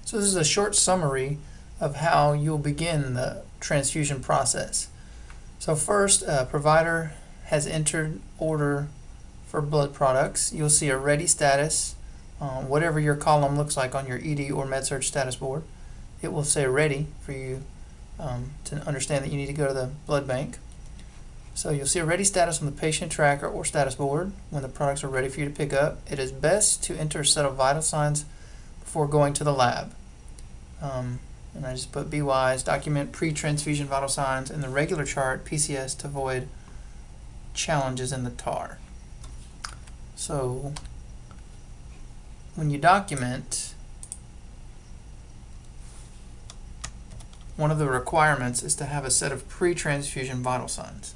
So this is a short summary of how you'll begin the transfusion process. So first, a provider has entered order for blood products. You'll see a ready status, whatever your column looks like on your ED or MedSurg status board. It will say ready for you to understand that you need to go to the blood bank. So you'll see a ready status on the patient tracker or status board when the products are ready for you to pick up. It is best to enter a set of vital signs before going to the lab. And I just put be wise, document pre-transfusion vital signs in the regular chart, PCS, to avoid challenges in the TAR. So when you document, one of the requirements is to have a set of pre-transfusion vital signs.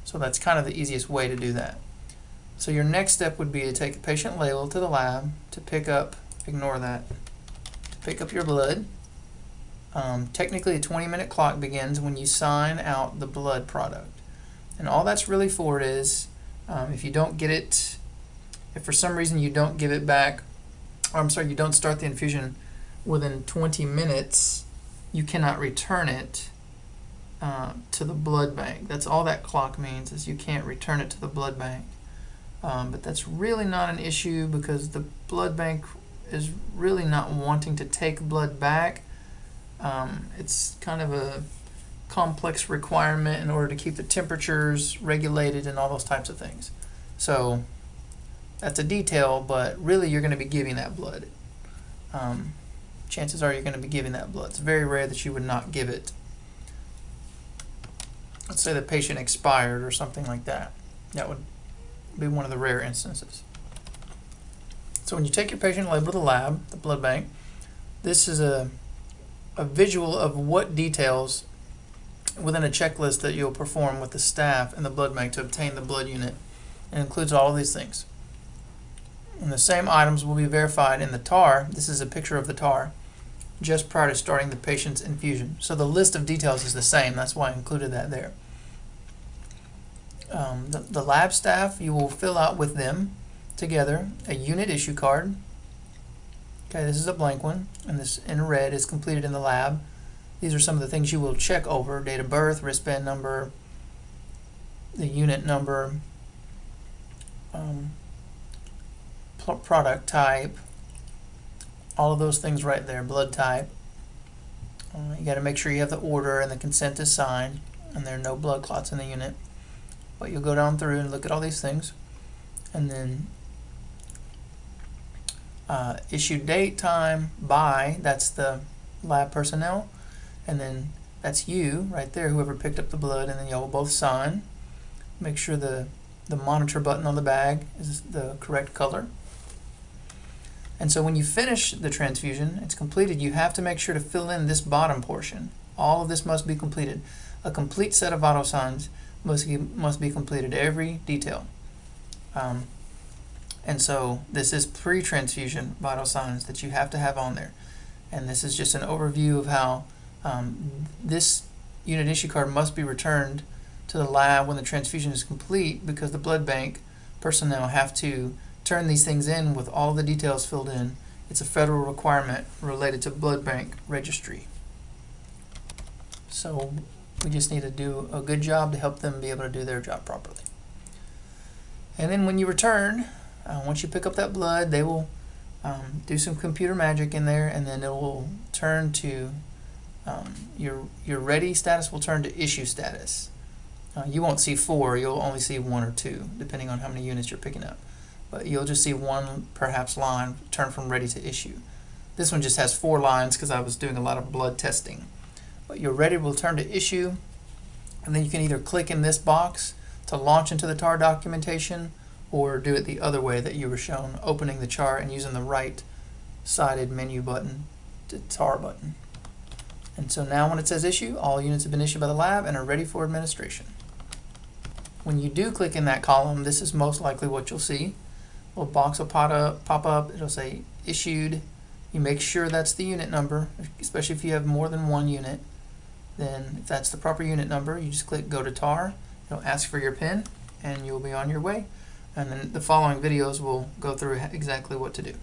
So that's kind of the easiest way to do that. So your next step would be to take a patient label to the lab to pick up, ignore that, to pick up your blood. Technically a 20-minute clock begins when you sign out the blood product. And all that's really for is if you don't get it, if for some reason you don't give it back, or I'm sorry, you don't start the infusion within 20 minutes, you cannot return it to the blood bank. That's all that clock means, is you can't return it to the blood bank. But that's really not an issue because the blood bank is really not wanting to take blood back. It's kind of a complex requirement in order to keep the temperatures regulated and all those types of things. So that's a detail, but really you're going to be giving that blood. Chances are you're going to be giving that blood. It's very rare that you would not give it. Let's say the patient expired or something like that. That would be one of the rare instances. So when you take your patient label to the lab, the blood bank, this is a visual of what details within a checklist that you'll perform with the staff in the blood bank to obtain the blood unit. It includes all of these things. And the same items will be verified in the TAR. This is a picture of the TAR just prior to starting the patient's infusion. So the list of details is the same. That's why I included that there. The lab staff, you will fill out with them together a unit issue card. Okay, this is a blank one, and this in red is completed in the lab. These are some of the things you will check over: date of birth, wristband number, the unit number, product type, all of those things right there, blood type. You got to make sure you have the order and the consent is signed, and there are no blood clots in the unit. But you'll go down through and look at all these things, and then issue date, time, by, that's the lab personnel, and then that's you right there, whoever picked up the blood, and then y'all will both sign. Make sure the monitor button on the bag is the correct color. And so when you finish the transfusion, it's completed, you have to make sure to fill in this bottom portion. All of this must be completed. A complete set of vital signs must be completed, every detail. And so this is pre-transfusion vital signs that you have to have on there. And this is just an overview of how this unit issue card must be returned to the lab when the transfusion is complete, because the blood bank personnel have to turn these things in with all the details filled in. It's a federal requirement related to blood bank registry. So we just need to do a good job to help them be able to do their job properly. And then when you return, once you pick up that blood, they will do some computer magic in there, and then it will turn to your ready status will turn to issue status. You won't see 4, you'll only see 1 or 2, depending on how many units you're picking up. But you'll just see 1, perhaps, line turn from ready to issue. This one just has 4 lines because I was doing a lot of blood testing. But your ready will turn to issue, and then you can either click in this box to launch into the TAR documentation, or do it the other way that you were shown, opening the chart and using the right-sided menu button, the TAR button. And so now when it says issue, all units have been issued by the lab and are ready for administration. When you do click in that column, this is most likely what you'll see. A little box will pop up, it'll say issued. You make sure that's the unit number, especially if you have more than 1 unit. Then if that's the proper unit number, you just click go to TAR. It'll ask for your PIN, and you'll be on your way. And then the following videos will go through exactly what to do.